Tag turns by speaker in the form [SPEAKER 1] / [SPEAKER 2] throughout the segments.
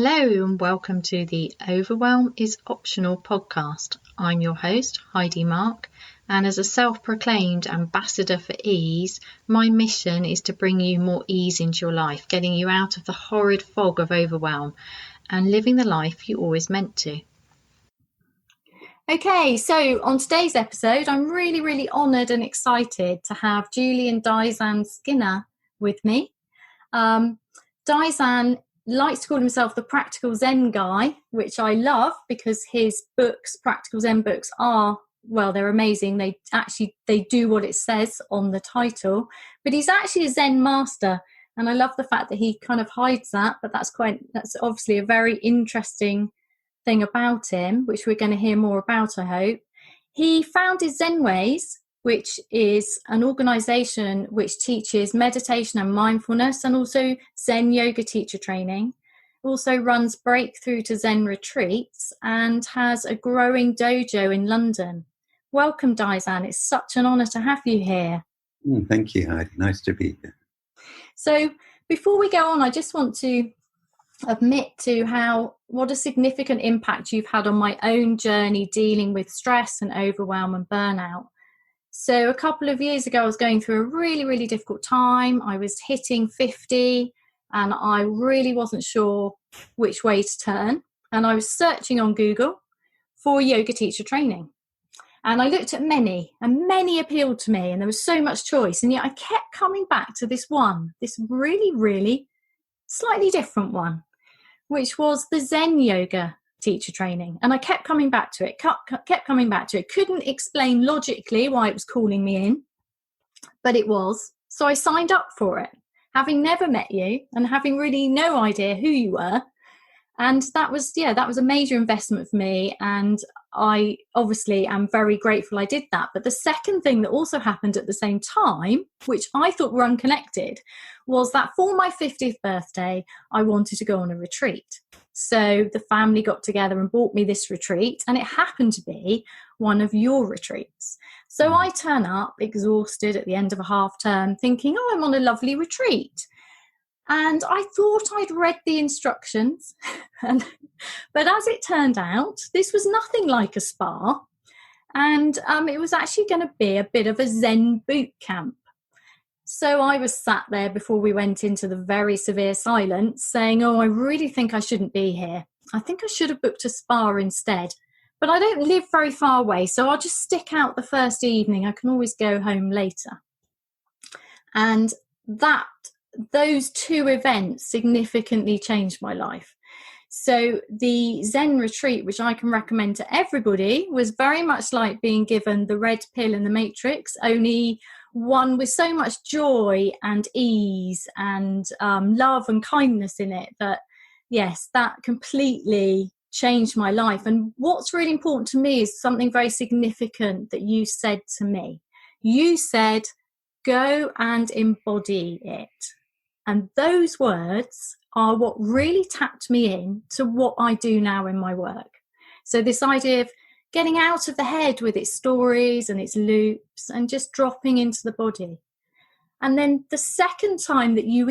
[SPEAKER 1] Hello and welcome to the Overwhelm is Optional podcast. I'm your host, Heidi Mark, and as a self-proclaimed ambassador for ease, my mission is to bring you more ease into your life, getting you out of the horrid fog of overwhelm and living the life you always meant to.
[SPEAKER 2] Okay, so on today's episode, I'm really honoured and excited to have Julian Daizan Skinner with me. Daizan likes to call himself the practical Zen guy, which I love because his books, practical Zen books, they're amazing. They do what it says on the title, but he's actually a Zen Master. And I love the fact that he kind of hides that, but that's obviously a very interesting thing about him, which we're going to hear more about, I hope. He founded Zen Ways, which is an organisation which teaches meditation and mindfulness and also Zen yoga teacher training. Also runs Breakthrough to Zen retreats and has a growing dojo in London. Welcome, Daizan. It's such an honour to have you here.
[SPEAKER 3] Thank you, Heidi. Nice to be here.
[SPEAKER 2] So before we go on, I just want to admit to what a significant impact you've had on my own journey dealing with stress and overwhelm and burnout. So a couple of years ago, I was going through a really difficult time. I was hitting 50 and I really wasn't sure which way to turn. And I was searching on Google for yoga teacher training. And I looked at many, and many appealed to me, and there was so much choice. And yet I kept coming back to this really slightly different one, which was the Zen yoga teacher training. And I kept coming back to it, kept coming back to it. Couldn't explain logically why it was calling me in, but it was. So I signed up for it, having never met you and having really no idea who you were. And that was a major investment for me. And I obviously am very grateful I did that. But the second thing that also happened at the same time, which I thought were unconnected, was that for my 50th birthday, I wanted to go on a retreat. So the family got together and bought me this retreat, and it happened to be one of your retreats. So I turn up exhausted at the end of a half term thinking, I'm on a lovely retreat. And I thought I'd read the instructions, but as it turned out, this was nothing like a spa. And it was actually going to be a bit of a Zen boot camp. So I was sat there before we went into the very severe silence saying, I really think I shouldn't be here. I think I should have booked a spa instead. But I don't live very far away, so I'll just stick out the first evening. I can always go home later. And those two events significantly changed my life. So the Zen retreat, which I can recommend to everybody, was very much like being given the red pill in the Matrix, only one with so much joy and ease and love and kindness in it that, yes, that completely changed my life. And what's really important to me is something very significant that you said to me. You said, go and embody it. And those words are what really tapped me in to what I do now in my work. So this idea of getting out of the head with its stories and its loops and just dropping into the body. And then the second time that you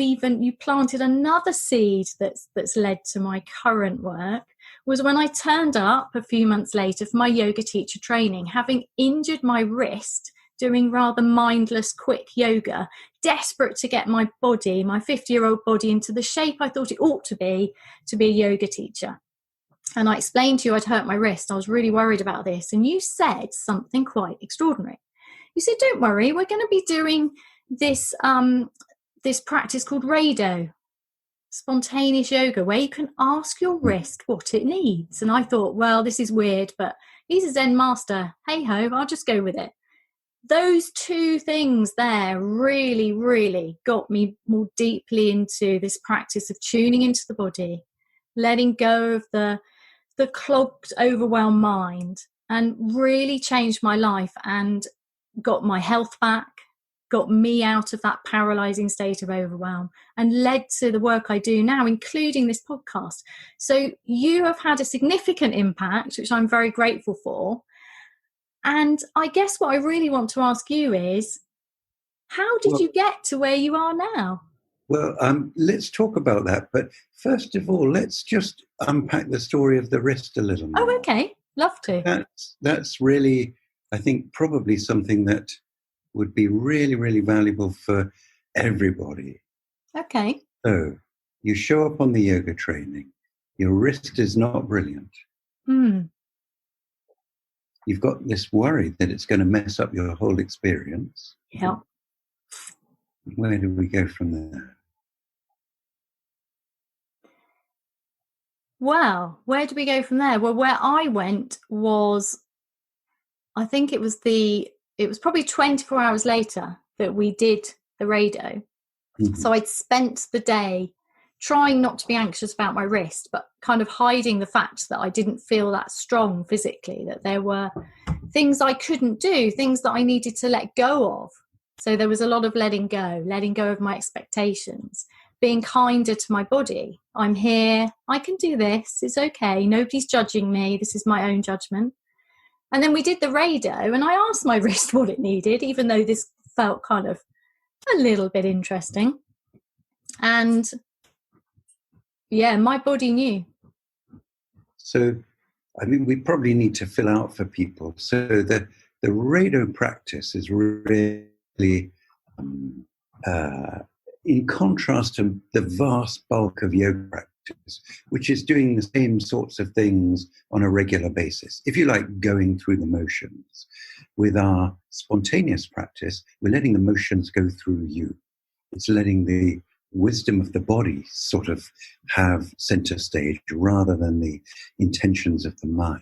[SPEAKER 2] planted another seed that's led to my current work was when I turned up a few months later for my yoga teacher training, having injured my wrist doing rather mindless, quick yoga, desperate to get my body, my 50-year-old body, into the shape I thought it ought to be a yoga teacher. And I explained to you I'd hurt my wrist. I was really worried about this. And you said something quite extraordinary. You said, don't worry, we're going to be doing this practice called Reido, spontaneous yoga, where you can ask your wrist what it needs. And I thought, well, this is weird, but he's a Zen master. Hey ho, I'll just go with it. Those two things there really got me more deeply into this practice of tuning into the body, letting go of the clogged, overwhelmed mind, and really changed my life and got my health back, got me out of that paralyzing state of overwhelm, and led to the work I do now, including this podcast. So you have had a significant impact, which I'm very grateful for. And I guess what I really want to ask you is, how did you get to where you are now?
[SPEAKER 3] Well, let's talk about that. But first of all, let's just unpack the story of the wrist a little more.
[SPEAKER 2] Oh, okay. Love to.
[SPEAKER 3] That's really, I think, probably something that would be really, really valuable for everybody.
[SPEAKER 2] Okay.
[SPEAKER 3] So you show up on the yoga training. Your wrist is not brilliant.
[SPEAKER 2] Mm.
[SPEAKER 3] You've got this worry that it's going to mess up your whole experience.
[SPEAKER 2] Yeah.
[SPEAKER 3] Where do we go from there?
[SPEAKER 2] Well, where do we go from there? Well, where I went was, I think it was probably 24 hours later that we did the Reido. Mm-hmm. So I'd spent the day trying not to be anxious about my wrist, but kind of hiding the fact that I didn't feel that strong physically, that there were things I couldn't do, things that I needed to let go of. So there was a lot of letting go of my expectations, being kinder to my body. I'm here, I can do this, it's okay, nobody's judging me, this is my own judgment. And then we did the Reido, and I asked my wrist what it needed, even though this felt kind of a little bit interesting. And yeah, my body knew. So,
[SPEAKER 3] I mean, we probably need to fill out for people. So the Reido practice is really, in contrast to the vast bulk of yoga practice, which is doing the same sorts of things on a regular basis. If you like, going through the motions. With our spontaneous practice, we're letting the motions go through you. It's letting the wisdom of the body sort of have center stage rather than the intentions of the mind.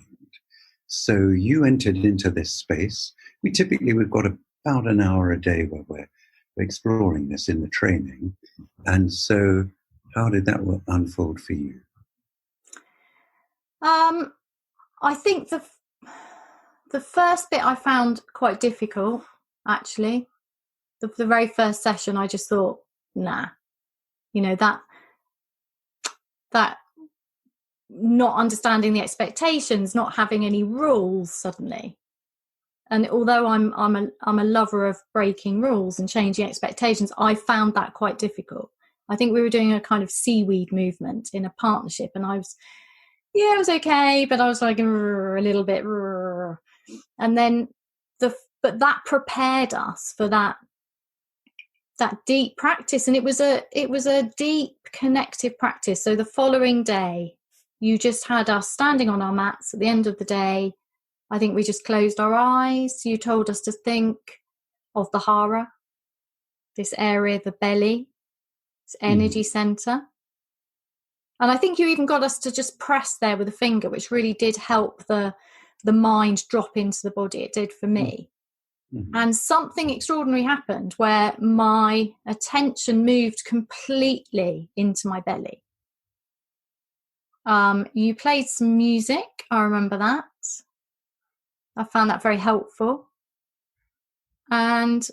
[SPEAKER 3] So you entered into this space. We've got about an hour a day where we're exploring this in the training. And so how did that unfold for you?
[SPEAKER 2] I think the first bit I found quite difficult, actually. The very first session, I just thought, nah. You know, that not understanding the expectations, not having any rules suddenly. And although I'm a lover of breaking rules and changing expectations, I found that quite difficult. I think we were doing a kind of seaweed movement in a partnership, and it was okay, but I was like a little bit, and then but that prepared us for that deep practice, and it was a deep connective practice. So the following day, you just had us standing on our mats at the end of the day. I think we just closed our eyes. You told us to think of the hara, this area, the belly, this energy center. And I think you even got us to just press there with a finger, which really did help the mind drop into the body. It did for me. Mm-hmm. And something extraordinary happened where my attention moved completely into my belly. You played some music. I remember that. I found that very helpful. And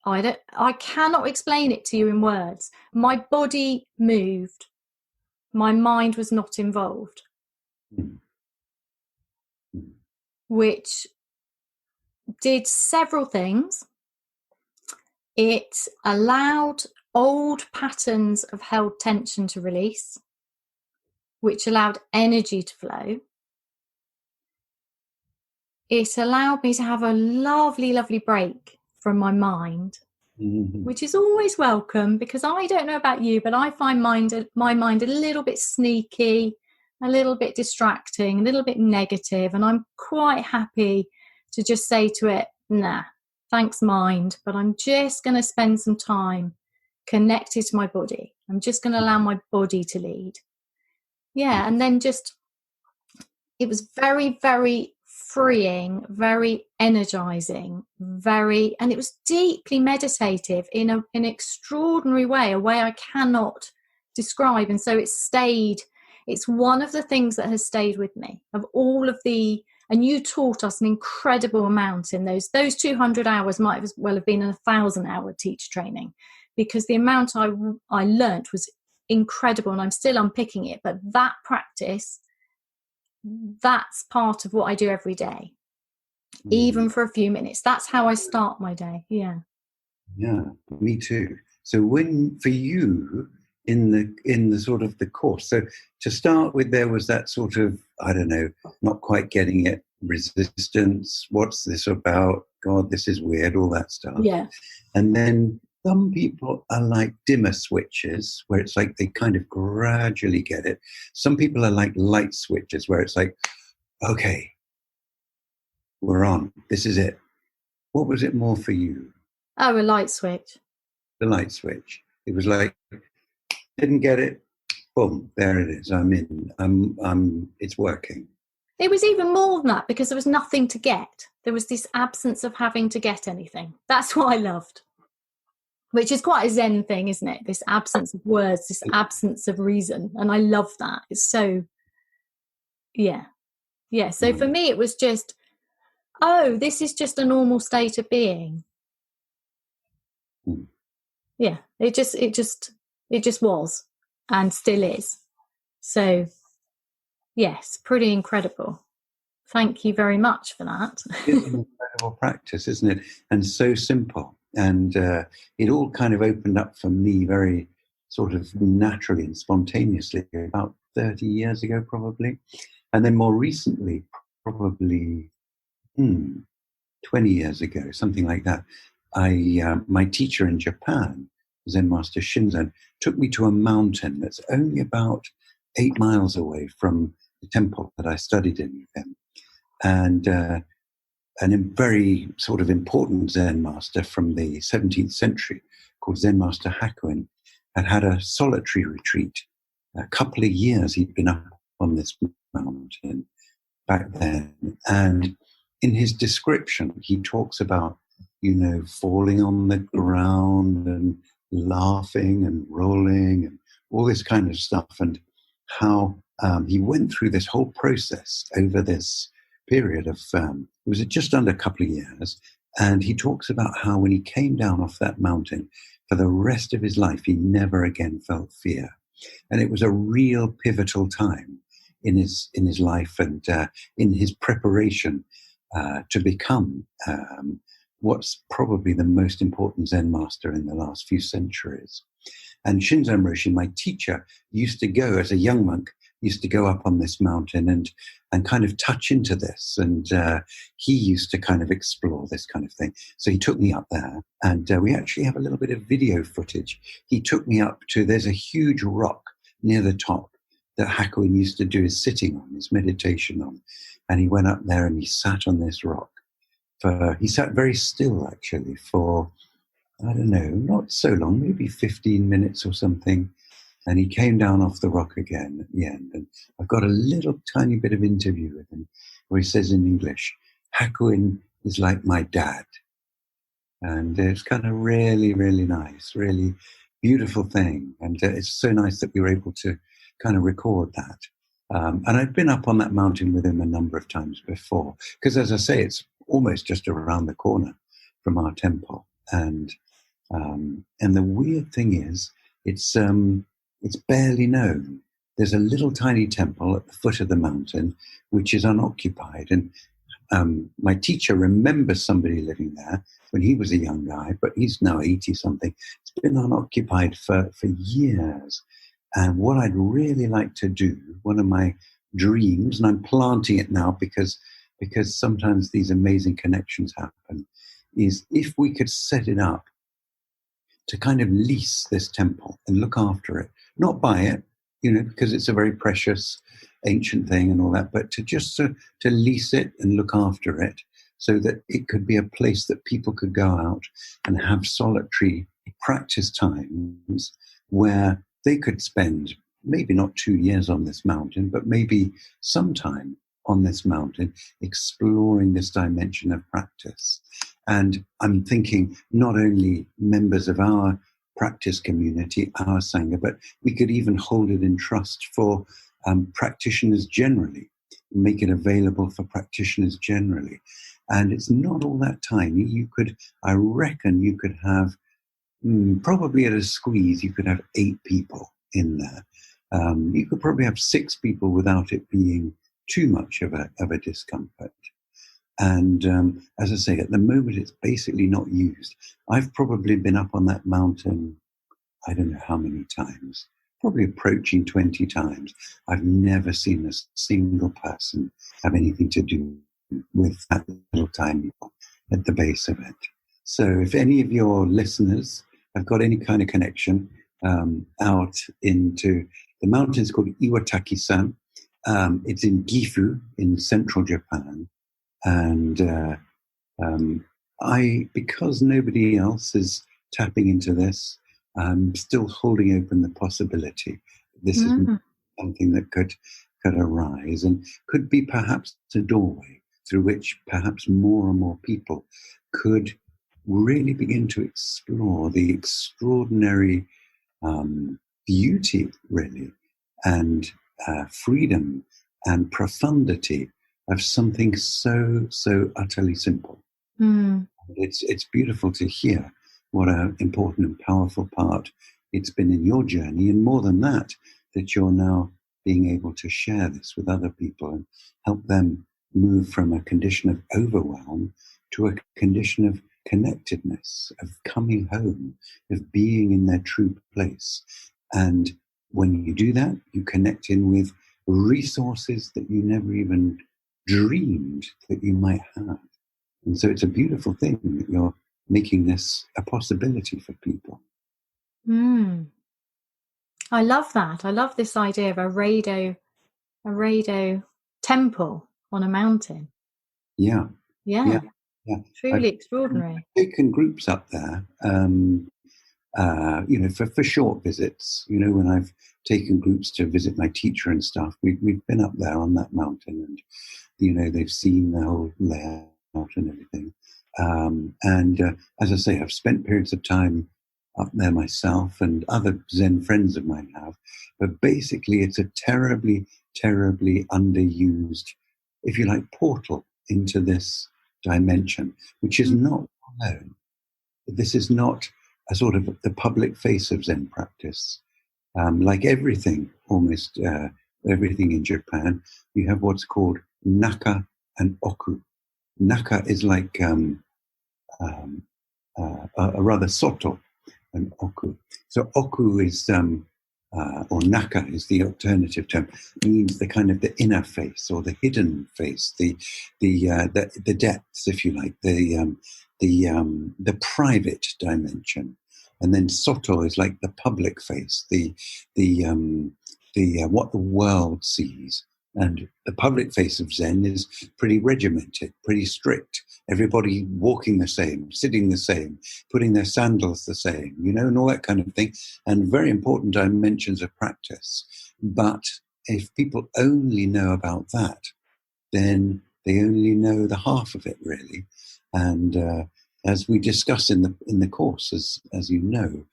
[SPEAKER 2] I cannot explain it to you in words. My body moved. My mind was not involved. Which did several things. It allowed old patterns of held tension to release, which allowed energy to flow. It allowed me to have a lovely, lovely break from my mind, which is always welcome, because I don't know about you, but I find my mind a little bit sneaky, a little bit distracting, a little bit negative, and I'm quite happy to just say to it, nah, thanks mind, but I'm just going to spend some time connected to my body. I'm just going to allow my body to lead. Yeah, and then it was very, very freeing, very energizing, and it was deeply meditative in an extraordinary way, a way I cannot describe. And so it's one of the things that has stayed with me of all of and you taught us an incredible amount in those 200 hours might as well have been a 1,000-hour teacher training, because the amount I learnt was incredible, and I'm still unpicking it. But that practice, that's part of what I do every day, even for a few minutes. That's how I start my day. Yeah,
[SPEAKER 3] me too. So when for you in the sort of the course, so to start with, there was that sort of, I don't know, not quite getting it, resistance. What's this about? God, this is weird. All that stuff.
[SPEAKER 2] Yeah.
[SPEAKER 3] And then some people are like dimmer switches, where it's like they kind of gradually get it. Some people are like light switches, where it's like, okay, we're on. This is it. What was it more for you?
[SPEAKER 2] Oh, a light switch.
[SPEAKER 3] The light switch. It was like, didn't get it. Boom, there it is. I'm in. It's working.
[SPEAKER 2] It was even more than that because there was nothing to get. There was this absence of having to get anything. That's what I loved. Which is quite a Zen thing, isn't it? This absence of words, this absence of reason. And I love that. It's so, yeah. Yeah. So for me, it was just, oh, this is just a normal state of being. Yeah. It just was and still is. So, yes, pretty incredible. Thank you very much for that.
[SPEAKER 3] It's an incredible practice, isn't it? And so simple. And it all kind of opened up for me very sort of naturally and spontaneously about 30 years ago, probably. And then more recently, probably 20 years ago, something like that, my teacher in Japan, Zen Master Shinzen, took me to a mountain that's only about 8 miles away from the temple that I studied in with him. And a very sort of important Zen master from the 17th century called Zen Master Hakuin had a solitary retreat. A couple of years he'd been up on this mountain back then. And in his description, he talks about, falling on the ground and laughing and rolling and all this kind of stuff, and how he went through this whole process over this period of, it was just under a couple of years. And he talks about how when he came down off that mountain, for the rest of his life, he never again felt fear. And it was a real pivotal time in his life and in his preparation to become what's probably the most important Zen master in the last few centuries. And Shinzen Roshi, my teacher, used to go as a young monk, used to go up on this mountain and kind of touch into this. And he used to kind of explore this kind of thing. So he took me up there, and we actually have a little bit of video footage. He took me up to, there's a huge rock near the top that Hakuin used to do his sitting on, his meditation on. And he went up there and he sat on this rock. He sat very still, actually, for, I don't know, not so long, maybe 15 minutes or something. And he came down off the rock again at the end. And I've got a little tiny bit of interview with him where he says in English, Hakuin is like my dad. And it's kind of really, really nice, really beautiful thing. And it's so nice that we were able to kind of record that. And I've been up on that mountain with him a number of times before. Because as I say, it's almost just around the corner from our temple. And the weird thing is, it's barely known. There's a little tiny temple at the foot of the mountain, which is unoccupied. And my teacher remembers somebody living there when he was a young guy, but he's now 80-something. It's been unoccupied for years. And what I'd really like to do, one of my dreams, and I'm planting it now because sometimes these amazing connections happen, is if we could set it up to kind of lease this temple and look after it. Not buy it, because it's a very precious ancient thing and all that, but to lease it and look after it so that it could be a place that people could go out and have solitary practice times where they could spend maybe not 2 years on this mountain, but maybe some time on this mountain exploring this dimension of practice. And I'm thinking not only members of our practice community, our Sangha, but we could even hold it in trust for practitioners generally, make it available for practitioners generally. And it's not all that tiny. I reckon you could have, probably at a squeeze, you could have 8 people in there. You could probably have 6 people without it being too much of a discomfort. And as I say, at the moment, it's basically not used. I've probably been up on that mountain I don't know how many times, probably approaching 20 times. I've never seen a single person have anything to do with that little tiny one at the base of it. So if any of your listeners have got any kind of connection out into the mountains called Iwataki-san, it's in Gifu in central Japan. And because nobody else is tapping into this, I'm still holding open the possibility this is something that could arise and could be perhaps a doorway through which perhaps more and more people could really begin to explore the extraordinary beauty, really, and freedom and profundity of something so utterly simple. It's beautiful to hear what an important and powerful part it's been in your journey, and more than that you're now being able to share this with other people and help them move from a condition of overwhelm to a condition of connectedness, of coming home, of being in their true place. And when you do that, you connect in with resources that you never even dreamed that you might have. And so it's a beautiful thing that you're making this a possibility for people.
[SPEAKER 2] I love that. I love this idea of a Reido temple on a mountain.
[SPEAKER 3] Yeah.
[SPEAKER 2] Truly extraordinary.
[SPEAKER 3] I've taken groups up there, for short visits. When I've taken groups to visit my teacher and stuff, we've been up there on that mountain, and they've seen the whole layout and everything. As I say, I've spent periods of time up there myself, and other Zen friends of mine have. But basically, it's a terribly, terribly underused, if you like, portal into this dimension, which is not known. This is not a sort of the public face of Zen practice. Like everything, almost everything in Japan, you have what's called naka and oku. Naka is like a rather soto, and oku. So oku is, or naka is the alternative term, means the kind of the inner face or the hidden face, the depths, if you like, the private dimension. And then soto is like the public face, the what the world sees. And the public face of Zen is pretty regimented, pretty strict. Everybody walking the same, sitting the same, putting their sandals the same, and all that kind of thing. And very important dimensions of practice. But if people only know about that, then they only know the half of it, really. And as we discuss in the course, as you know,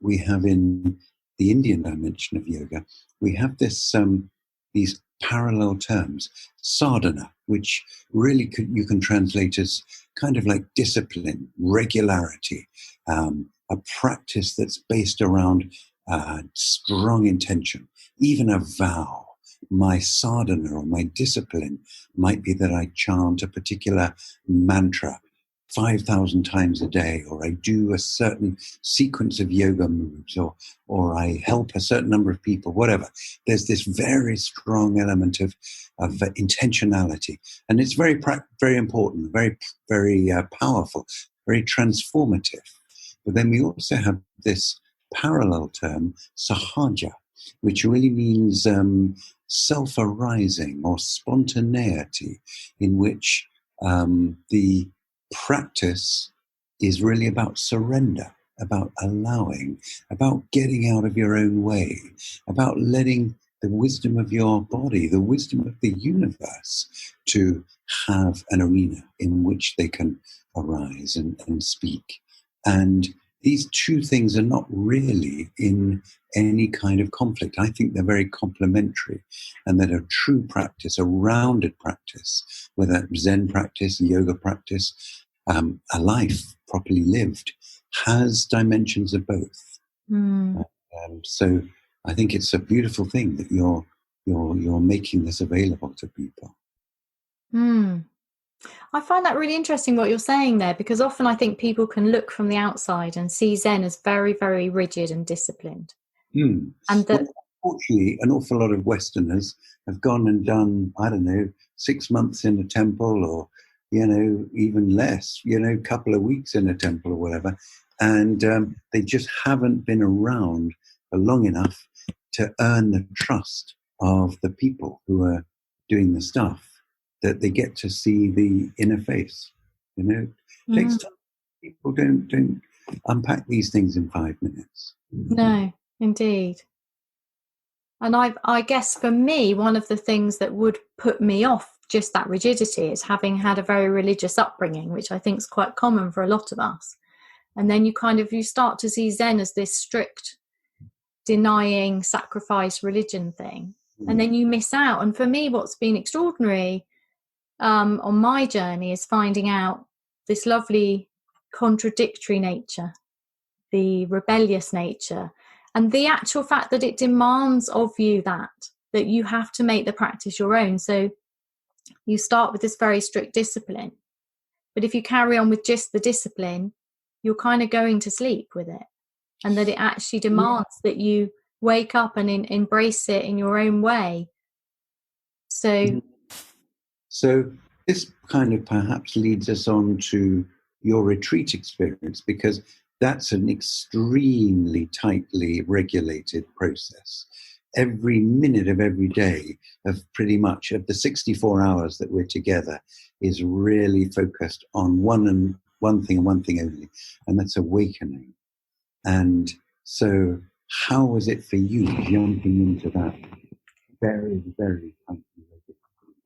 [SPEAKER 3] we have in the Indian dimension of yoga, we have these parallel terms, sadhana, which really you can translate as kind of like discipline, regularity, a practice that's based around strong intention, even a vow. My sadhana or my discipline might be that I chant a particular mantra 5,000 times a day, or I do a certain sequence of yoga moves, or I help a certain number of people, whatever. There's this very strong element of intentionality, and it's very important, very, very powerful, very transformative. But then we also have this parallel term, sahaja, which really means self-arising or spontaneity, in which the practice is really about surrender, about allowing, about getting out of your own way, about letting the wisdom of your body, the wisdom of the universe, to have an arena in which they can arise and speak. And these two things are not really in any kind of conflict. I think they're very complementary, and that a true practice, a rounded practice, whether Zen practice, yoga practice, a life properly lived, has dimensions of both. So I think it's a beautiful thing that you're making this available to people.
[SPEAKER 2] I find that really interesting what you're saying there, because often I think people can look from the outside and see Zen as very, very rigid and disciplined.
[SPEAKER 3] Mm.
[SPEAKER 2] And that,
[SPEAKER 3] unfortunately, an awful lot of Westerners have gone and done, I don't know, 6 months in a temple, or, even less, a couple of weeks in a temple or whatever. And they just haven't been around for long enough to earn the trust of the people who are doing the stuff, that they get to see the inner face. It takes time. People don't unpack these things in 5 minutes.
[SPEAKER 2] No, indeed. And I guess for me, one of the things that would put me off just that rigidity is having had a very religious upbringing, which I think is quite common for a lot of us. And then you start to see Zen as this strict, denying, sacrifice, religion thing. And then you miss out. And for me, what's been extraordinary on my journey is finding out this lovely contradictory nature, the rebellious nature, and the actual fact that it demands of you that you have to make the practice your own. So you start with this very strict discipline, but if you carry on with just the discipline, you're kind of going to sleep with it, and that it actually demands that you wake up and embrace it in your own way. So
[SPEAKER 3] this kind of perhaps leads us on to your retreat experience, because that's an extremely tightly regulated process. Every minute of every day of pretty much of the 64 hours that we're together is really focused on one thing and one thing only, and that's awakening. And so how was it for you jumping into that very, very tightly regulated?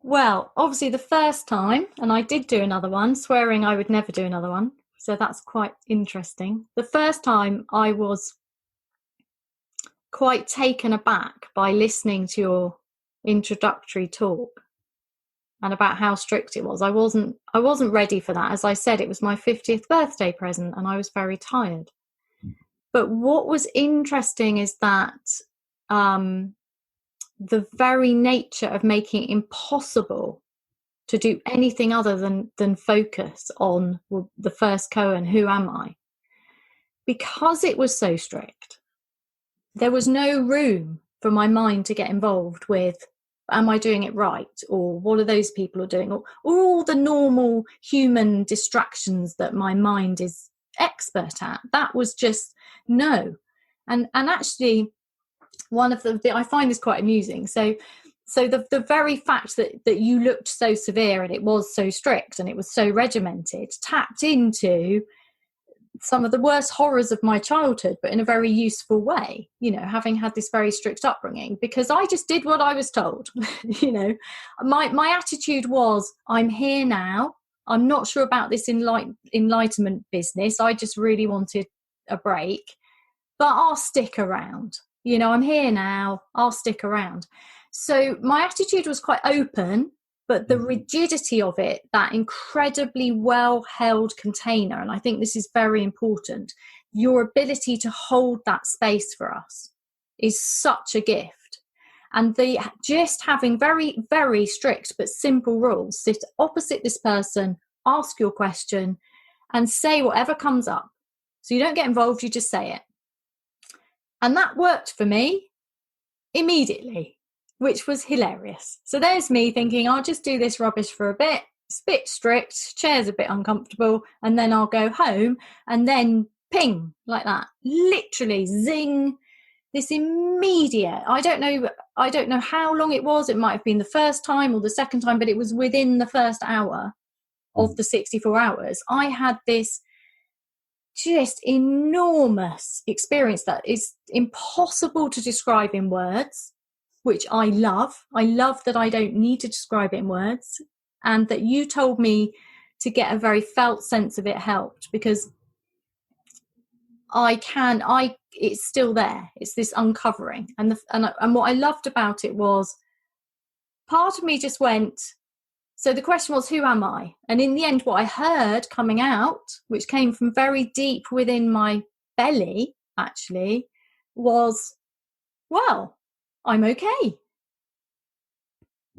[SPEAKER 2] Well, obviously the first time, and I did do another one, swearing I would never do another one. So that's quite interesting. The first time I was quite taken aback by listening to your introductory talk and about how strict it was. I wasn't ready for that. As I said, it was my 50th birthday present and I was very tired. But what was interesting is that the very nature of making it impossible to do anything other than focus on the first koan, who am I? Because it was so strict, there was no room for my mind to get involved with, am I doing it right? Or what are those people doing? Or all the normal human distractions that my mind is expert at. That was just no. And actually, one of I find this quite amusing. So the very fact that you looked so severe and it was so strict and it was so regimented tapped into some of the worst horrors of my childhood, but in a very useful way, having had this very strict upbringing, because I just did what I was told. My attitude was, I'm here now. I'm not sure about this enlightenment business. I just really wanted a break, but I'll stick around. I'm here now. I'll stick around. So my attitude was quite open, but the rigidity of it, that incredibly well-held container, and I think this is very important, your ability to hold that space for us is such a gift. And just having very, very strict but simple rules, sit opposite this person, ask your question, and say whatever comes up. So you don't get involved, you just say it. And that worked for me immediately, which was hilarious. So there's me thinking, I'll just do this rubbish for a bit. It's a bit strict, chair's a bit uncomfortable, and then I'll go home, and then ping, like that. Literally, zing, this immediate, I don't know how long it was. It might have been the first time or the second time, but it was within the first hour of the 64 hours. I had this just enormous experience that is impossible to describe in words, which I love. I love that I don't need to describe it in words, and that you told me to get a very felt sense of it helped, because it's still there. It's this uncovering. And what I loved about it was, part of me just went, so the question was, who am I? And in the end, what I heard coming out, which came from very deep within my belly, actually, was, well, I'm okay.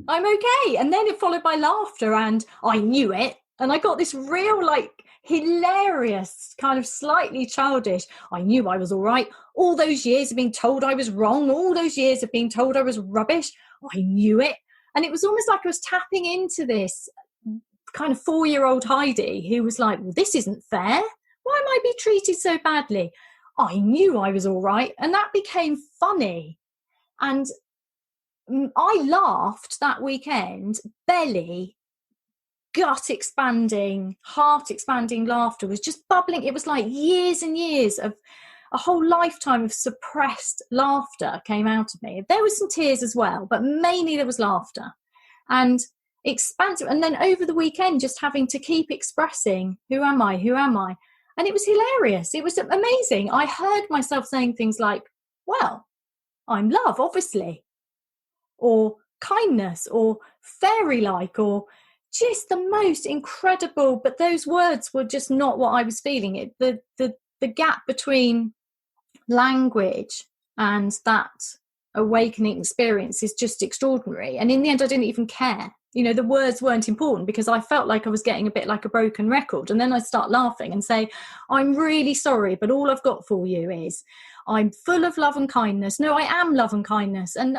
[SPEAKER 2] I'm okay. And then it followed by laughter, and I knew it. And I got this real, like, hilarious, kind of slightly childish, I knew I was all right. All those years of being told I was wrong, all those years of being told I was rubbish, I knew it. And it was almost like I was tapping into this kind of 4-year-old Heidi who was like, well, this isn't fair. Why am I being treated so badly? I knew I was all right. And that became funny. And I laughed that weekend, belly, gut expanding, heart expanding laughter was just bubbling. It was like years and years of a whole lifetime of suppressed laughter came out of me. There was some tears as well, but mainly there was laughter and expansive. And then over the weekend, just having to keep expressing, who am I? Who am I? And it was hilarious. It was amazing. I heard myself saying things like, well, I'm love, obviously, or kindness, or fairy-like, or just the most incredible, but those words were just not what I was feeling. The gap between language and that awakening experience is just extraordinary. And in the end, I didn't even care. You know, the words weren't important because I felt like I was getting a bit like a broken record. And then I start laughing and say, I'm really sorry, but all I've got for you is I'm full of love and kindness. No, I am love and kindness. And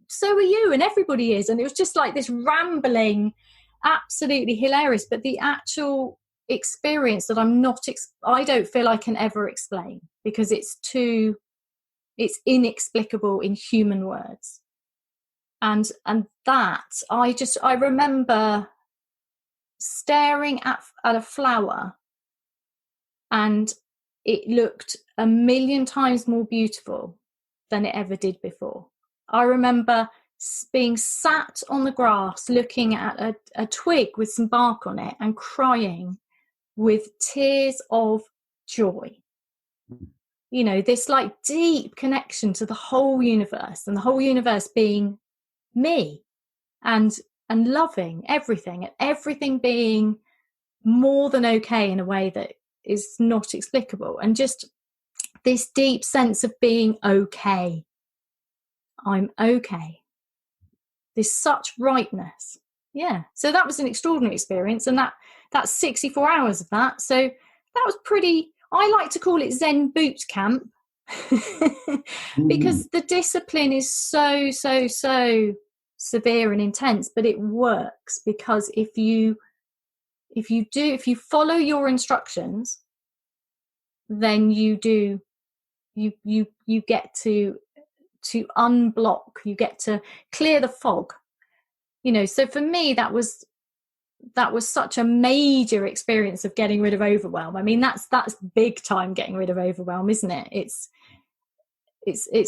[SPEAKER 2] so are you, and everybody is. And it was just like this rambling, absolutely hilarious, but the actual experience that I don't feel I can ever explain because it's inexplicable in human words. And that I remember staring at a flower and it looked a million times more beautiful than it ever did before. I remember being sat on the grass looking at a twig with some bark on it and crying with tears of joy. You know, this like deep connection to the whole universe, and the whole universe being me and loving everything, and everything being more than okay in a way that is not explicable, and just this deep sense of being okay. I'm okay. There's such rightness. Yeah. So that was an extraordinary experience, and that's 64 hours of that. So that was pretty, I like to call it Zen boot camp because the discipline is so severe and intense, but it works because if you follow your instructions, then you get to unblock, you get to clear the fog, you know. So for me, that was such a major experience of getting rid of overwhelm. I mean, that's big time getting rid of overwhelm, isn't it? It's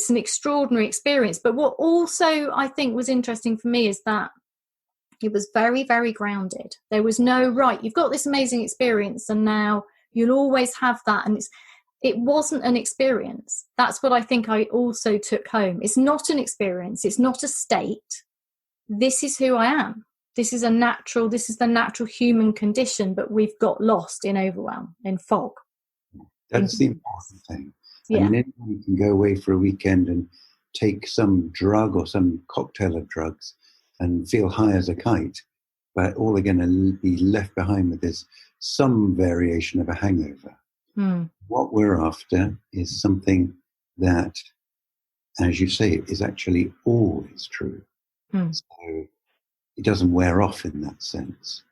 [SPEAKER 2] an extraordinary experience. But what also I think was interesting for me is that it was very, very grounded. There was no, right, you've got this amazing experience and now you'll always have that. And it wasn't an experience. That's what I think I also took home. It's not an experience. It's not a state. This is who I am. This is the natural human condition, but we've got lost in overwhelm, in fog.
[SPEAKER 3] That's the important thing.
[SPEAKER 2] Yeah.
[SPEAKER 3] I mean, anyone can go away for a weekend and take some drug or some cocktail of drugs and feel high as a kite, but all they're going to be left behind with is some variation of a hangover. What we're after is something that, as you say, is actually always true. So it doesn't wear off in that sense.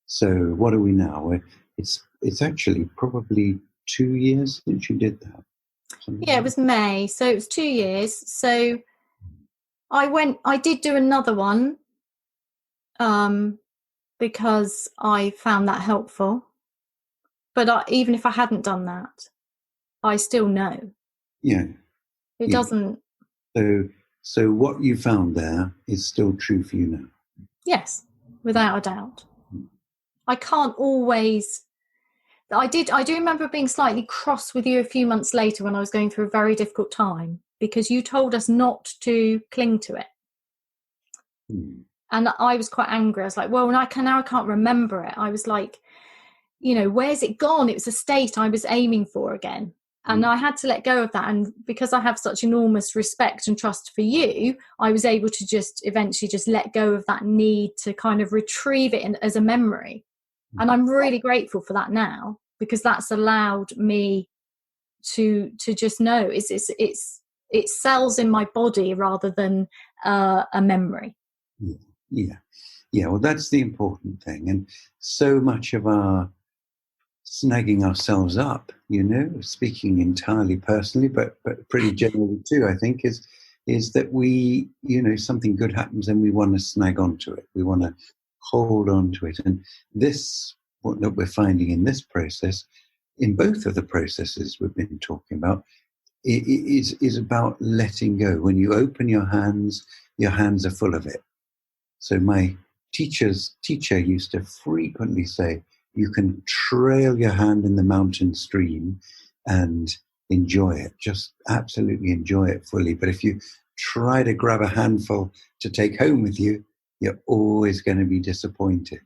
[SPEAKER 3] So what are we now? It's actually probably 2 years since you did that.
[SPEAKER 2] Yeah, it was May, so it was 2 years. So I did do another one because I found that helpful. But even if I hadn't done that, I still know.
[SPEAKER 3] Yeah.
[SPEAKER 2] It doesn't.
[SPEAKER 3] So what you found there is still true for you now.
[SPEAKER 2] Yes, without a doubt. I can't always. I do remember being slightly cross with you a few months later when I was going through a very difficult time because you told us not to cling to it. And I was quite angry. I was like, well, now I can't remember it. I was like, you know, where's it gone? It was a state I was aiming for again. And I had to let go of that. And because I have such enormous respect and trust for you, I was able to just eventually just let go of that need to kind of retrieve it as a memory. And I'm really grateful for that now, because that's allowed me to just know it's cells in my body rather than a memory.
[SPEAKER 3] Yeah. Well, that's the important thing. And so much of our snagging ourselves up, speaking entirely personally, but pretty generally too, I think, is that we, something good happens and we want to snag onto it. We want to hold on to it. And this, what we're finding in this process, in both of the processes we've been talking about, is about letting go. When you open your hands are full of it. So my teacher used to frequently say, you can trail your hand in the mountain stream and enjoy it, just absolutely enjoy it fully. But if you try to grab a handful to take home with you, you're always going to be disappointed.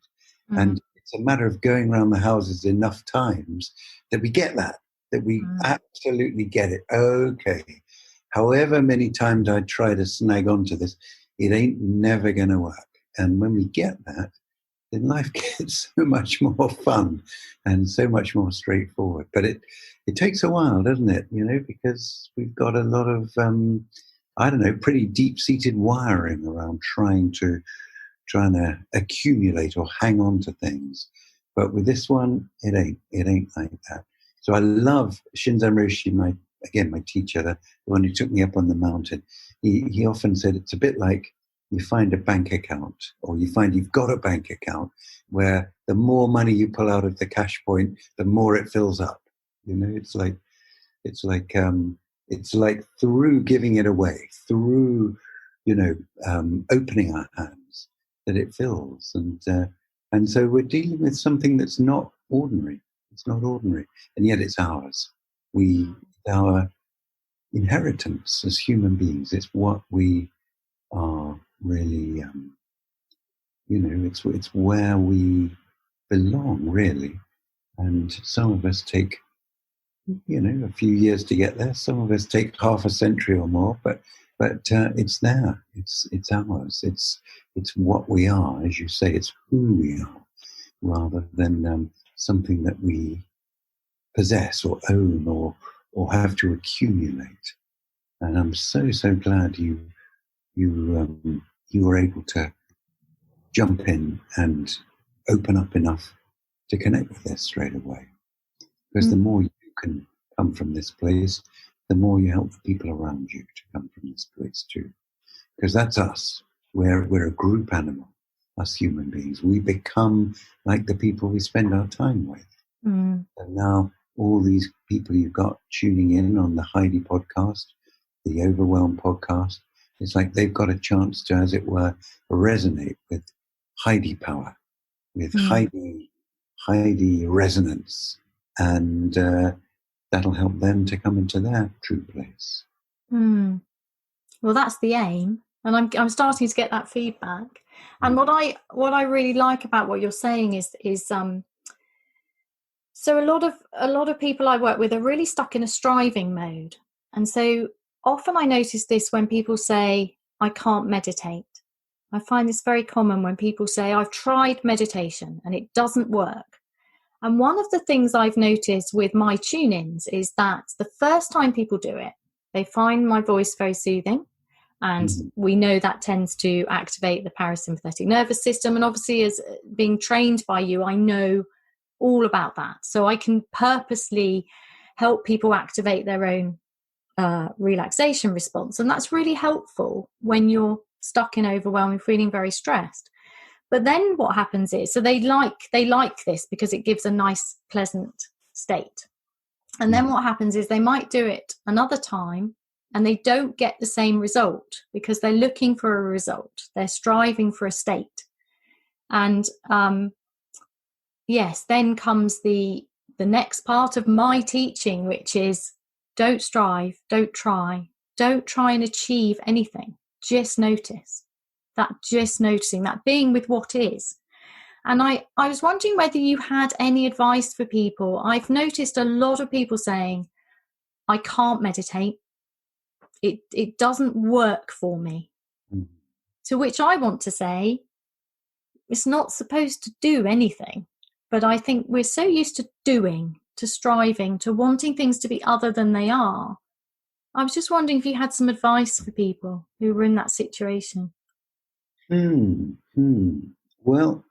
[SPEAKER 3] Mm-hmm. And it's a matter of going around the houses enough times that we get that we absolutely get it. Okay, however many times I try to snag onto this, it ain't never going to work. And when we get that, then life gets so much more fun and so much more straightforward. But it takes a while, doesn't it? Because we've got a lot of, pretty deep-seated wiring around trying to accumulate or hang on to things. But with this one, it ain't like that. So I love Shinzen Roshi, my teacher, the one who took me up on the mountain. He often said it's a bit like you find a bank account, or you find you've got a bank account where the more money you pull out of the cash point, the more it fills up. It's like through giving it away, through opening our hands, that it fills. And so we're dealing with something that's not ordinary. It's not ordinary, and yet it's ours. Our inheritance as human beings. It's what we are really, it's where we belong, really. And some of us take, a few years to get there. Some of us take half a century or more, but it's there. It's ours. It's what we are, as you say. It's who we are, rather than something that we possess or own or have to accumulate. And I'm so glad you were able to jump in and open up enough to connect with this straight away. Because the more you can come from this place, the more you help the people around you to come from this place too. Because that's us. We're a group animal, us human beings. We become like the people we spend our time with. And now all these people you've got tuning in on the Heidi podcast, the Overwhelm podcast, it's like they've got a chance to, as it were, resonate with Heidi power, with Heidi resonance, and that'll help them to come into their true place.
[SPEAKER 2] Well, that's the aim, and I'm starting to get that feedback. And what I really like about what you're saying is so a lot of people I work with are really stuck in a striving mode, and so often I notice this when people say, I can't meditate. I find this very common when people say, I've tried meditation and it doesn't work. And one of the things I've noticed with my tune-ins is that the first time people do it, they find my voice very soothing. And we know that tends to activate the parasympathetic nervous system. And obviously, as being trained by you, I know all about that. So I can purposely help people activate their own relaxation response. And that's really helpful when you're stuck in overwhelm and feeling very stressed. But then what happens is, so they like this because it gives a nice, pleasant state. And then what happens is they might do it another time and they don't get the same result because they're looking for a result. They're striving for a state. And yes, then comes the next part of my teaching, which is don't strive, don't try and achieve anything. Just notice. That just noticing, that being with what is. And I was wondering whether you had any advice for people. I've noticed a lot of people saying, I can't meditate. It doesn't work for me.
[SPEAKER 3] Mm.
[SPEAKER 2] To which I want to say, it's not supposed to do anything. But I think we're so used to doing, to striving, to wanting things to be other than they are. I was just wondering if you had some advice for people who were in that situation.
[SPEAKER 3] Well,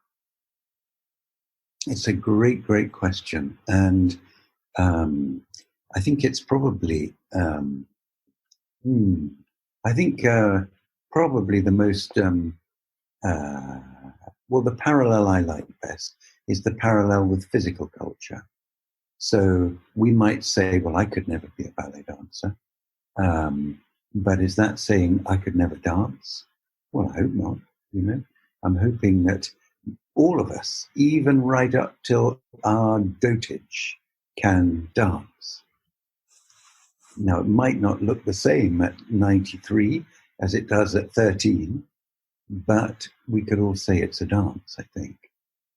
[SPEAKER 3] it's a great, great question. And I think it's probably, probably the most, the parallel I like best is the parallel with physical culture. So we might say, well, I could never be a ballet dancer. But is that saying I could never dance? Well, I hope not, I'm hoping that all of us, even right up till our dotage, can dance. Now, it might not look the same at 93 as it does at 13, but we could all say it's a dance, I think.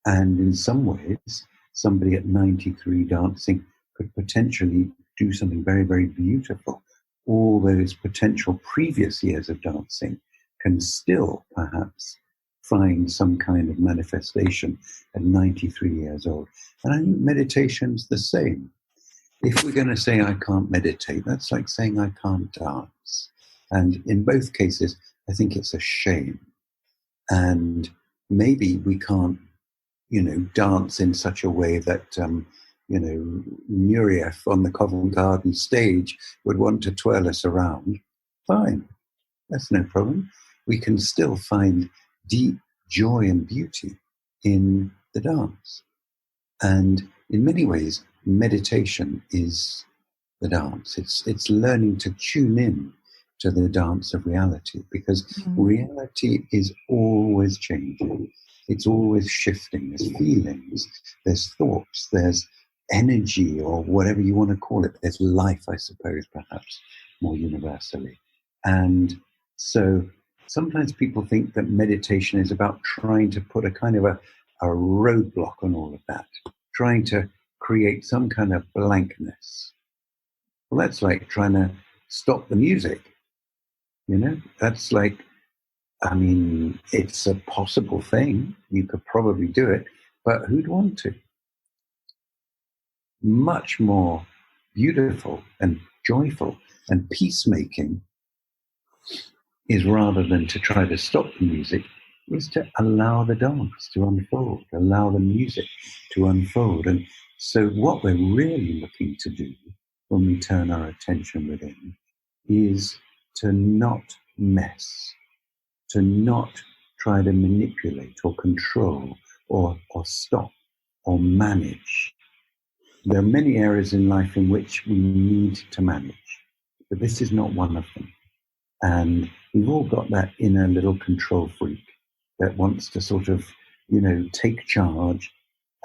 [SPEAKER 3] And in some ways, somebody at 93 dancing could potentially do something very, very beautiful. All those potential previous years of dancing can still perhaps find some kind of manifestation at 93 years old. And I think meditation's the same. If we're going to say I can't meditate, that's like saying I can't dance. And in both cases, I think it's a shame. And maybe we can't, dance in such a way that, Nureyev on the Covent Garden stage would want to twirl us around. Fine, that's no problem. We can still find deep joy and beauty in the dance. And in many ways, meditation is the dance. It's learning to tune in to the dance of reality, because reality is always changing. It's always shifting. There's feelings, there's thoughts, there's energy, or whatever you want to call it. There's life, I suppose, perhaps more universally. And so sometimes people think that meditation is about trying to put a kind of a roadblock on all of that, trying to create some kind of blankness. Well, that's like trying to stop the music. That's like, it's a possible thing. You could probably do it, but who'd want to? Much more beautiful and joyful and peacemaking is, rather than to try to stop the music, is to allow the dance to unfold, allow the music to unfold. And so what we're really looking to do when we turn our attention within is to not mess, to not try to manipulate or control or stop or manage. There are many areas in life in which we need to manage, but this is not one of them. And we've all got that inner little control freak that wants to sort of, take charge,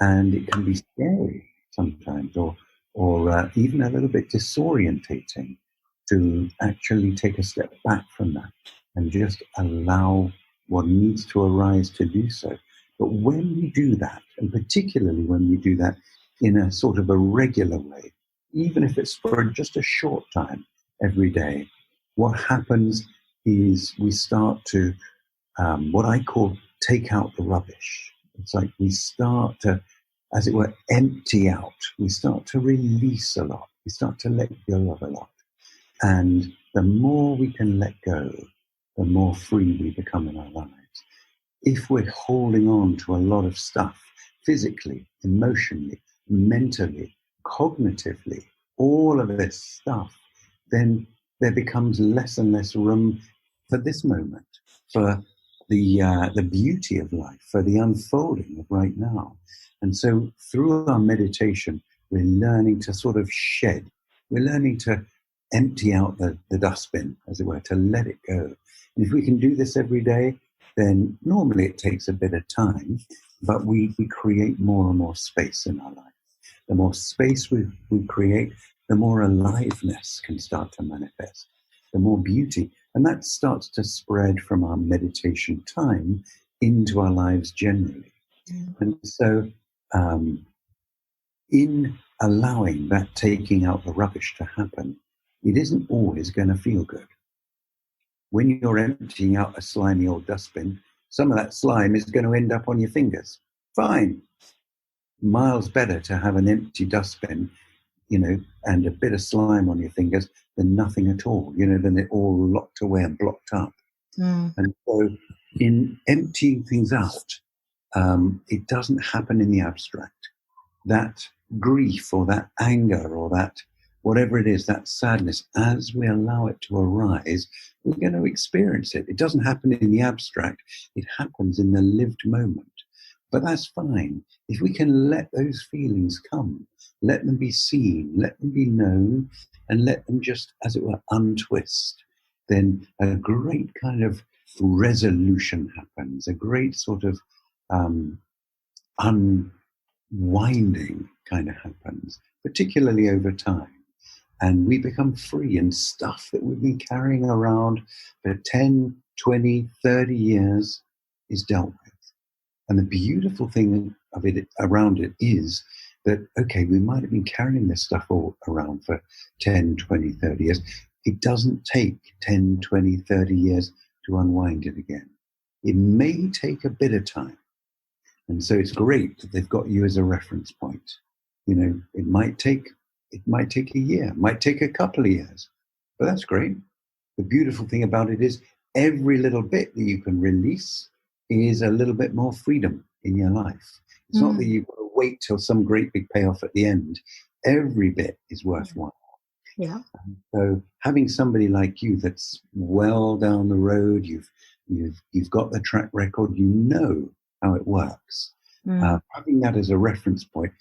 [SPEAKER 3] and it can be scary sometimes, or even a little bit disorientating to actually take a step back from that and just allow what needs to arise to do so. But when we do that, and particularly when we do that in a sort of a regular way, even if it's for just a short time every day, what happens is we start to, what I call, take out the rubbish. It's like we start to, as it were, empty out. We start to release a lot. We start to let go of a lot. And the more we can let go, the more free we become in our lives. If we're holding on to a lot of stuff, physically, emotionally, mentally, cognitively, all of this stuff, then there becomes less and less room for this moment, for the beauty of life, for the unfolding of right now. And so through our meditation, we're learning to sort of shed. We're learning to empty out the dustbin, as it were, to let it go. And if we can do this every day, then normally it takes a bit of time, but we create more and more space in our life. The more space we create, the more aliveness can start to manifest, the more beauty. And that starts to spread from our meditation time into our lives generally. And so in allowing that taking out the rubbish to happen, it isn't always going to feel good. When you're emptying out a slimy old dustbin, some of that slime is going to end up on your fingers. Fine. Miles better to have an empty dustbin, and a bit of slime on your fingers than nothing at all, than it all locked away and blocked up. And so in emptying things out, it doesn't happen in the abstract. That grief or that anger or that whatever it is, that sadness, as we allow it to arise, we're going to experience it. It doesn't happen in the abstract. It happens in the lived moment. But that's fine. If we can let those feelings come, let them be seen, let them be known, and let them just, as it were, untwist, then a great kind of resolution happens, a great sort of unwinding kind of happens, particularly over time. And we become free, and stuff that we've been carrying around for 10, 20, 30 years is dealt with. And the beautiful thing of it around it is that, okay, we might have been carrying this stuff all around for 10, 20, 30 years. It doesn't take 10, 20, 30 years to unwind it again. It may take a bit of time. And so it's great that they've got you as a reference point. It might take a year, it might take a couple of years, but that's great. The beautiful thing about it is every little bit that you can release is a little bit more freedom in your life. It's not that you've got to wait till some great big payoff at the end. Every bit is worthwhile.
[SPEAKER 2] Yeah.
[SPEAKER 3] So having somebody like you that's well down the road, you've got the track record, you know how it works. Having that as a reference point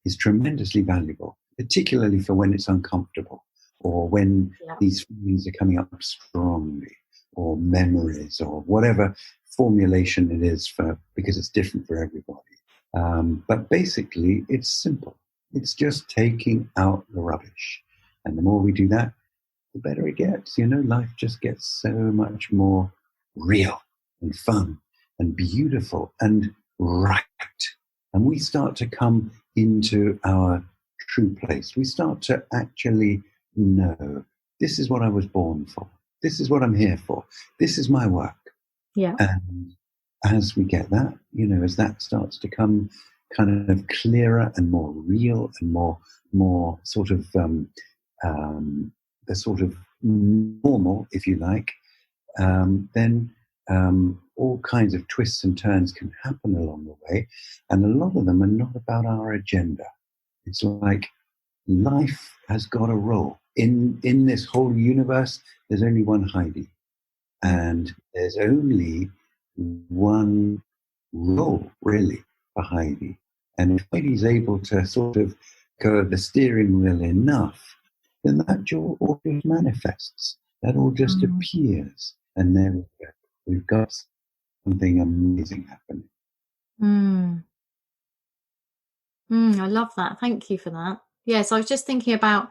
[SPEAKER 3] is tremendously valuable, particularly for when it's uncomfortable or when these feelings are coming up strongly, or memories, or whatever formulation it is because it's different for everybody. But basically, it's simple. It's just taking out the rubbish. And the more we do that, the better it gets. Life just gets so much more real and fun and beautiful and right. And we start to come into our true place. We start to actually know, this is what I was born for. This is what I'm here for. This is my work.
[SPEAKER 2] Yeah.
[SPEAKER 3] And as we get that, as that starts to come kind of clearer and more real and more sort of the sort of normal, if you like, then all kinds of twists and turns can happen along the way. And a lot of them are not about our agenda. It's like life has got a role. In this whole universe, there's only one Heidi. And there's only one role, really, for Heidi. And if Heidi's able to sort of go the steering wheel enough, then that all just manifests. That all just appears. And then we've got something amazing happening.
[SPEAKER 2] I love that. Thank you for that. Yes, I was just thinking about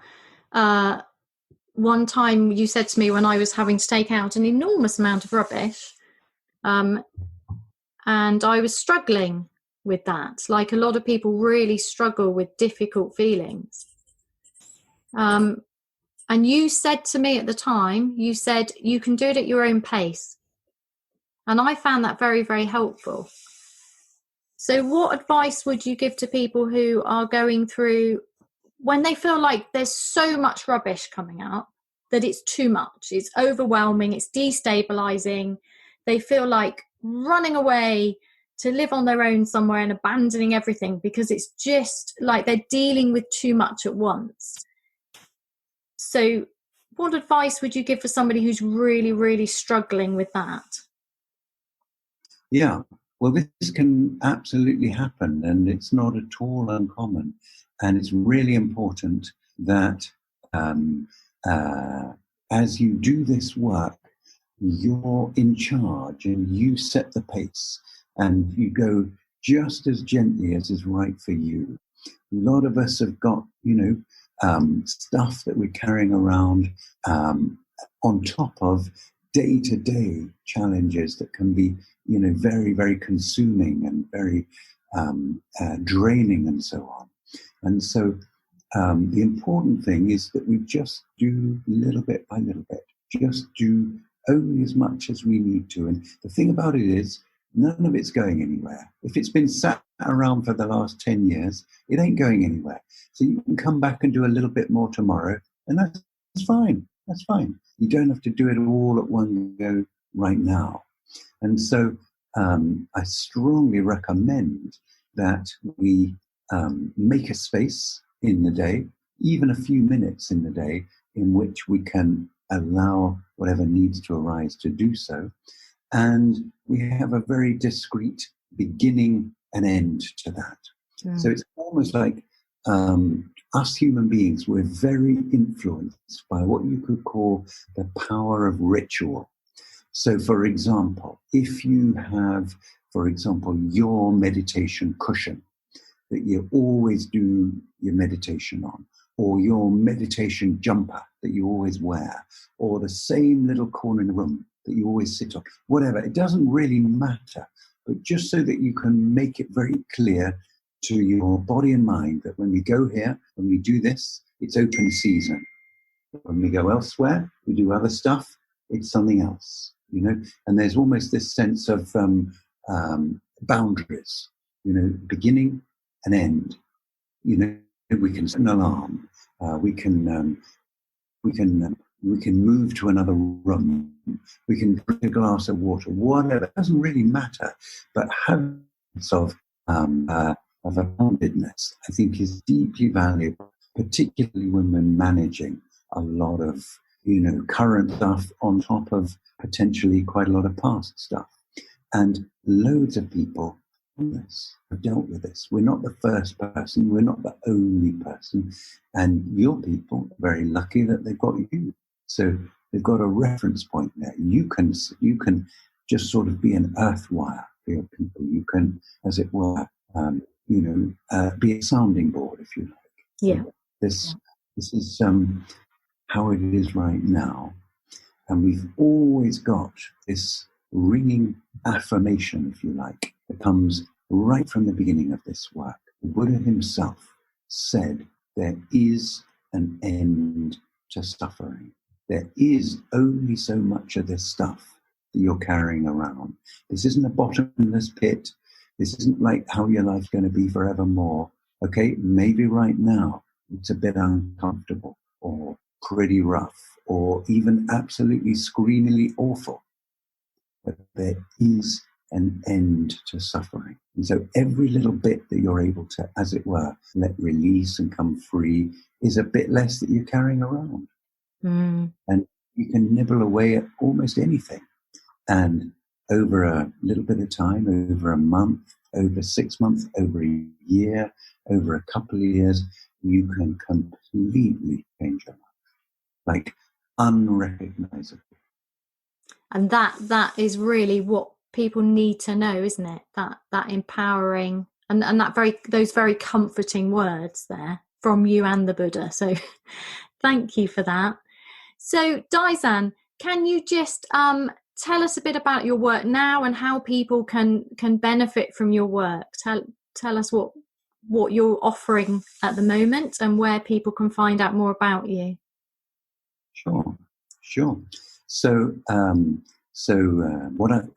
[SPEAKER 2] one time you said to me when I was having to take out an enormous amount of rubbish, and I was struggling with that. Like a lot of people really struggle with difficult feelings. And you said to me at the time, you said, you can do it at your own pace. And I found that very, very helpful. So what advice would you give to people who are going through, when they feel like there's so much rubbish coming out, that it's too much, it's overwhelming, it's destabilizing, they feel like running away to live on their own somewhere and abandoning everything because it's just like they're dealing with too much at once. So what advice would you give for somebody who's really, really struggling with that?
[SPEAKER 3] Yeah, well, this can absolutely happen, and it's not at all uncommon. And it's really important that as you do this work, you're in charge and you set the pace and you go just as gently as is right for you. A lot of us have got, stuff that we're carrying around on top of day-to-day challenges that can be, very, very consuming and very draining and so on. And so the important thing is that we just do little bit by little bit, just do only as much as we need to. And the thing about it is, none of it's going anywhere. If it's been sat around for the last 10 years, it ain't going anywhere. So you can come back and do a little bit more tomorrow, and that's fine. That's fine. You don't have to do it all at one go right now. And so I strongly recommend that we make a space in the day, even a few minutes in the day, in which we can allow whatever needs to arise to do so. And we have a very discrete beginning and end to that. Yeah. So it's almost like us human beings, we're very influenced by what you could call the power of ritual. So, for example, if you have, for example, your meditation cushion that you always do your meditation on, or your meditation jumper that you always wear, or the same little corner in the room that you always sit on, whatever, it doesn't really matter. But just so that you can make it very clear to your body and mind that when we go here, when we do this, it's open season. When we go elsewhere, we do other stuff, it's something else, you know. And there's almost this sense of boundaries, you know, beginning and end. You know, we can set an alarm, we can move to another room, we can drink a glass of water, whatever. It doesn't really matter. But habits of aboundedness, I think, is deeply valuable, particularly when we're managing a lot of, you know, current stuff on top of potentially quite a lot of past stuff. And loads of people have dealt with this. We're not the first person. We're not the only person. And your people are very lucky that they've got you. So they've got a reference point there. You can just sort of be an earth wire for your people. You can, as it were, be a sounding board, if you like.
[SPEAKER 2] Yeah.
[SPEAKER 3] So this is how it is right now. And we've always got this ringing affirmation, if you like, that comes right from the beginning of this work. The Buddha himself said, there is an end to suffering. There is only so much of this stuff that you're carrying around. This isn't a bottomless pit. This isn't like how your life's going to be forevermore. Okay, maybe right now it's a bit uncomfortable or pretty rough or even absolutely screamingly awful. But there is an end to suffering. And so every little bit that you're able to, as it were, let release and come free is a bit less that you're carrying around. And you can nibble away at almost anything. And over a little bit of time, over a month, over 6 months, over a year, over a couple of years, you can completely change your life. Like unrecognizable.
[SPEAKER 2] And that is really what people need to know, isn't it? That empowering and those very comforting words there from you and the Buddha. So thank you for that. So Daizan, can you just tell us a bit about your work now and how people can benefit from your work? Tell us what you're offering at the moment and where people can find out more about you.
[SPEAKER 3] Sure. So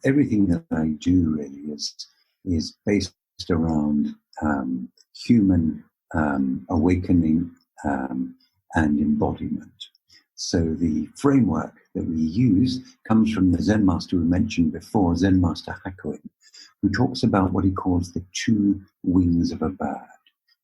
[SPEAKER 3] everything that I do really is based around human awakening and embodiment. So the framework that we use comes from the Zen Master we mentioned before, Zen Master Hakuin, who talks about what he calls the 2 wings of a bird.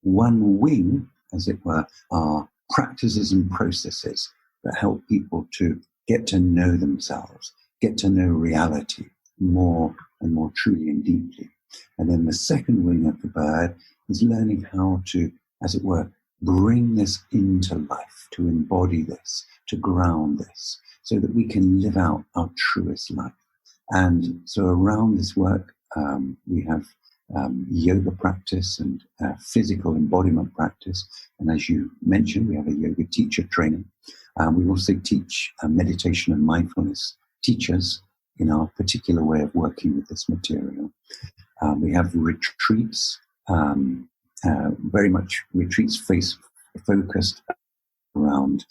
[SPEAKER 3] One wing, as it were, are practices and processes that help people to get to know themselves, get to know reality more and more truly and deeply. And then the second wing of the bird is learning how to, as it were, bring this into life, to embody this, to ground this, so that we can live out our truest life. And so around this work, we have yoga practice and physical embodiment practice. And as you mentioned, we have a yoga teacher training. We also teach meditation and mindfulness teachers in our particular way of working with this material. We have retreats, very much retreats focused around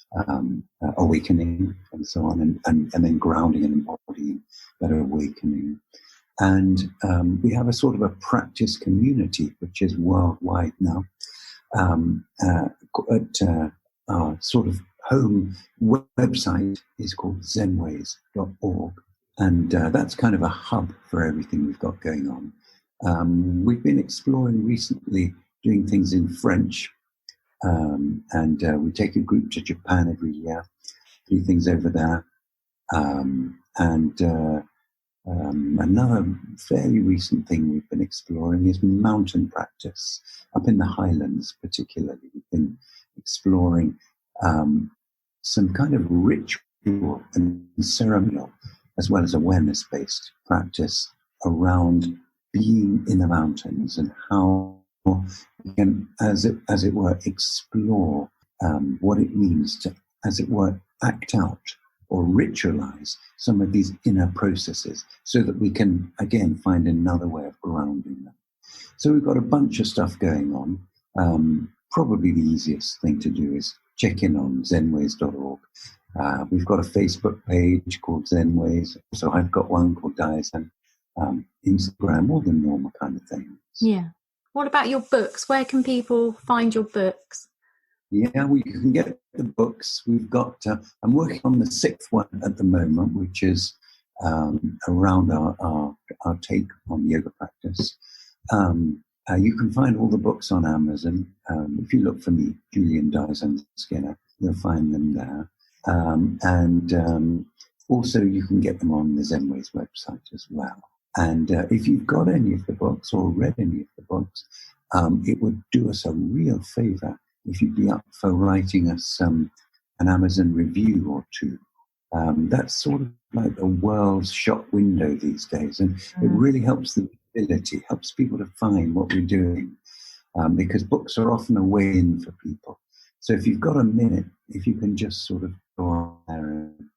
[SPEAKER 3] awakening and so on, and then grounding and embodying that awakening. And we have a sort of a practice community, which is worldwide now. At our sort of home website is called zenways.org. And that's kind of a hub for everything we've got going on. We've been exploring recently doing things in French. And we take a group to Japan every year, do things over there. Another fairly recent thing we've been exploring is mountain practice up in the Highlands, particularly. We've been exploring some kind of ritual and ceremonial, as well as awareness-based practice around being in the mountains and how we can, as it were, explore what it means to, as it were, act out or ritualize some of these inner processes so that we can, again, find another way of grounding them. So we've got a bunch of stuff going on. Probably the easiest thing to do is check in on zenways.org. We've got a Facebook page called Zenways. So I've got one called Daizan, Instagram, all the normal kind of things.
[SPEAKER 2] Yeah. What about your books? Where can people find your books?
[SPEAKER 3] Yeah, well, you can get the books. We've got, I'm working on the 6th one at the moment, which is around our take on yoga practice. You can find all the books on Amazon. If you look for me, Julian Daizan Skinner, you'll find them there. Also you can get them on the Zenways website as well. And if you've got any of the books or read any of the books, it would do us a real favor if you'd be up for writing us an Amazon review or two. That's sort of like the world's shop window these days, and it really helps the visibility, helps people to find what we're doing, because books are often a way in for people. So if you've got a minute, if you can just sort of go on there and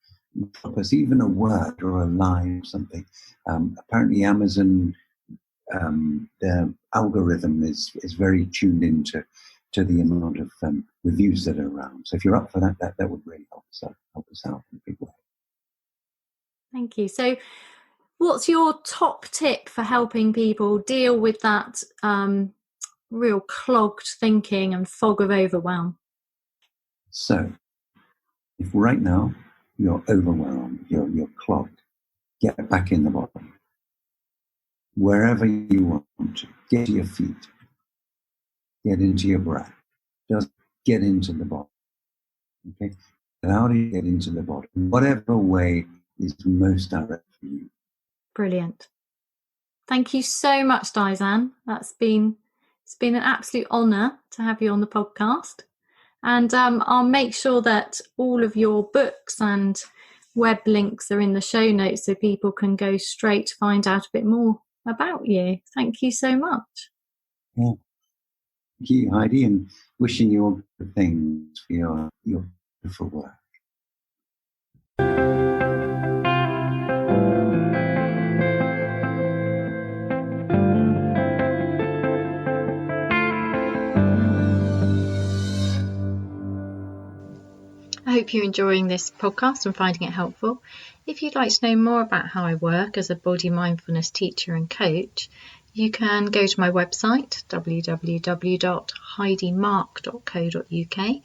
[SPEAKER 3] drop us even a word or a line or something. Apparently Amazon, their algorithm is very tuned into the amount of reviews that are around. So if you're up for that would really help us out in a big way.
[SPEAKER 2] Thank you. So what's your top tip for helping people deal with that real clogged thinking and fog of overwhelm?
[SPEAKER 3] So if right now you're overwhelmed, you're clogged, get back in the body. Wherever you want to, get to your feet. Get into your breath. Just get into the body. Okay? Allow it to get into the body. Whatever way is most direct for you.
[SPEAKER 2] Brilliant. Thank you so much, Daizan. It's been an absolute honour to have you on the podcast. And I'll make sure that all of your books and web links are in the show notes so people can go straight to find out a bit more about you. Thank you so much.
[SPEAKER 3] Yeah. Thank you, Heidi, and wishing you all good things for your beautiful work.
[SPEAKER 1] I hope you're enjoying this podcast and finding it helpful. If you'd like to know more about how I work as a body mindfulness teacher and coach, you can go to my website, www.heidimark.co.uk,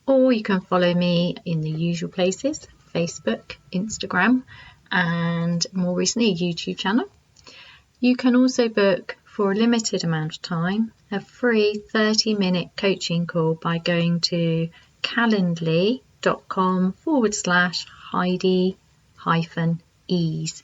[SPEAKER 1] or you can follow me in the usual places, Facebook, Instagram, and more recently, a YouTube channel. You can also book, for a limited amount of time, a free 30-minute coaching call by going to calendly.com/Heidi-ease.